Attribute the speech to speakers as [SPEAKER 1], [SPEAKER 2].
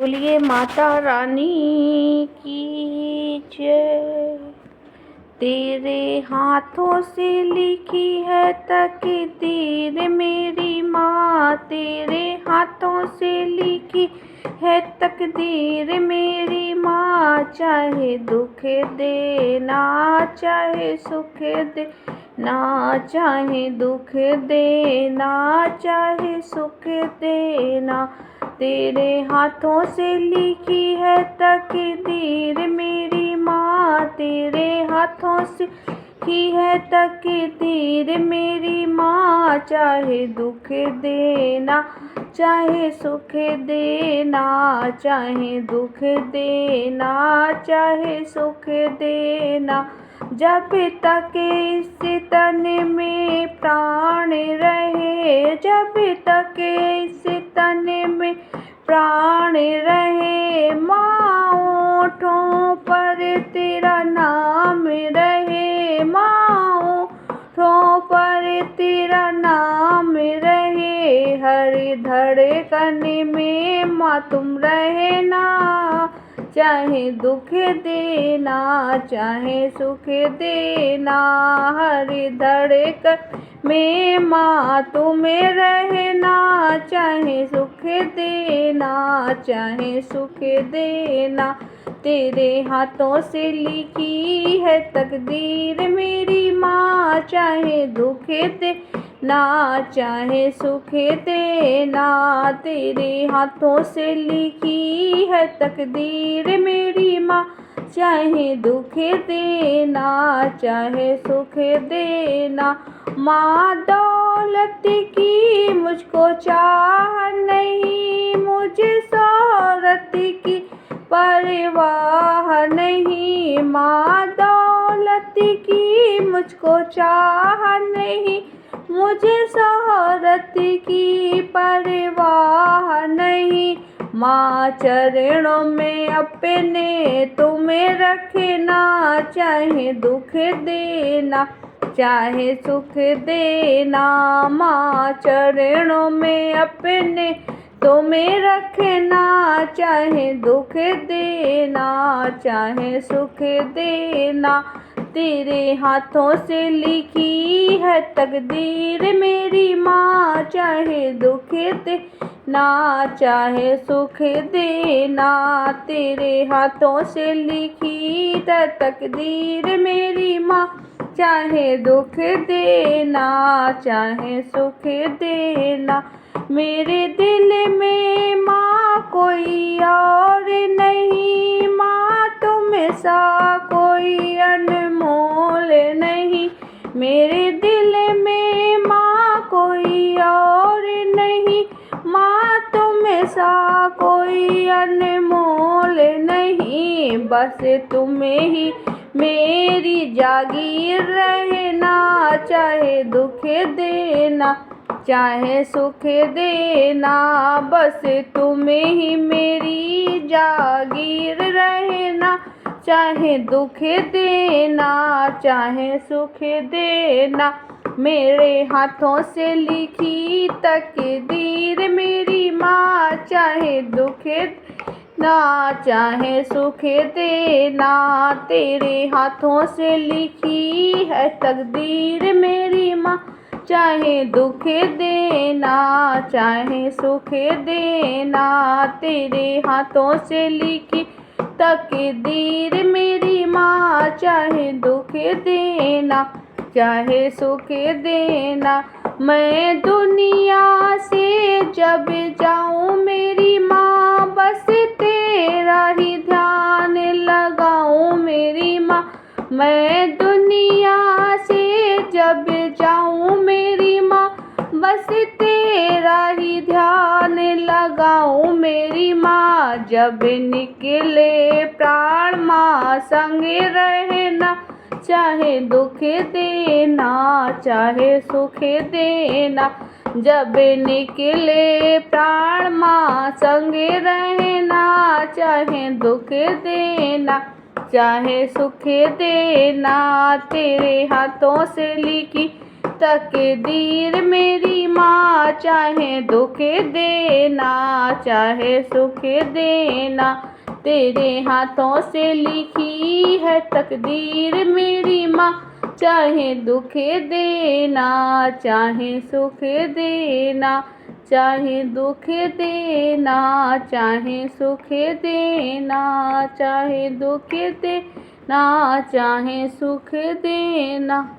[SPEAKER 1] बोलिए माता रानी की जय। तेरे हाथों से लिखी है तकदीर मेरी माँ, तेरे हाथों से लिखी है तकदीर मेरी माँ। चाहे दुख देना चाहे सुख देना, चाहे दुख देना चाहे सुख देना, तेरे हाथों से लिखी है तकदीर मेरी माँ, तेरे हाथों से लिखी है तकदीर मेरी माँ। चाहे दुख देना चाहे सुख देना, चाहे दुख देना चाहे सुख देना, जब तक इस तन में प्राण रहे, जब तक इस तन में प्राण रहे, माँ ओठों पर तेरा नाम रहे, माँ ओठों पर तेरा नाम रहे, हर धड़कन में माँ तुम रहना। चाहे दुख देना चाहे सुख देना, हर धड़कन में माँ तुम्हें रहना। चाहे सुख देना चाहे सुख देना, तेरे हाथों से लिखी है तकदीर मेरी माँ। चाहे दुख देना चाहे सुख देना, तेरे हाथों से लिखी है तकदीर मेरी माँ। चाहे दुख देना चाहे सुख देना, माँ दौलत की मुझको चाह नहीं, मुझे शोहरत की परवाह नहीं, माँ दौलत की मुझको चाह नहीं, मुझे शोहरत की परवाह नहीं। माँ चरणों में अपने तुम्हें रखना, चाहे दुख देना चाहे सुख देना, माँ चरणों में अपने तुम्हें रखना। चाहे दुख देना चाहे सुख देना, तेरे हाथों से लिखी है तकदीर मेरी माँ। चाहे दुख देना चाहे सुख देना, तेरे हाथों से लिखी है तकदीर मेरी माँ। चाहे दुख देना चाहे सुख देना, मेरे दिल में माँ कोई और नहीं, माँ तुम सा कोई अनमोल नहीं, मेरे दिल में माँ कोई और नहीं, माँ तुम सा कोई अनमोल नहीं। बस तुम्हें ही मेरी जागीर रहना, चाहे दुख देना चाहे सुख देना, बस तुम्हें ही मेरी जागीर रहना। चाहे दुख देना चाहे सुख देना, मेरे हाथों से लिखी तकदीर मेरी माँ। चाहे दुख ना चाहे सुख देना, तेरे हाथों से लिखी है तकदीर मेरी माँ। चाहे दुख देना चाहे सुख देना, तेरे हाथों से लिखी तकदीर मेरी माँ। चाहे दुख देना चाहे सुख देना, मैं दुनिया से जब जाऊँ मेरी माँ, बस तेरा ही ध्यान लगाऊँ मेरी माँ। मैं दुनिया से जब जाऊँ मेरी माँ, बस तेरा ही ध्यान लगाऊँ मेरी माँ। जब निकले प्राण माँ संग रहना, चाहे दुख देना चाहे सुख देना, जब निकले प्राण माँ संग रहना। चाहे दुख देना चाहे सुख देना, तेरे हाथों से लिखी तकदीर मेरी माँ, चाहे दुख देना चाहे सुख देना, तेरे हाथों से लिखी है तकदीर मेरी माँ, चाहे दुख देना चाहे सुख देना, चाहे दुख देना चाहे सुख देना, चाहे दुख देना चाहे सुख देना।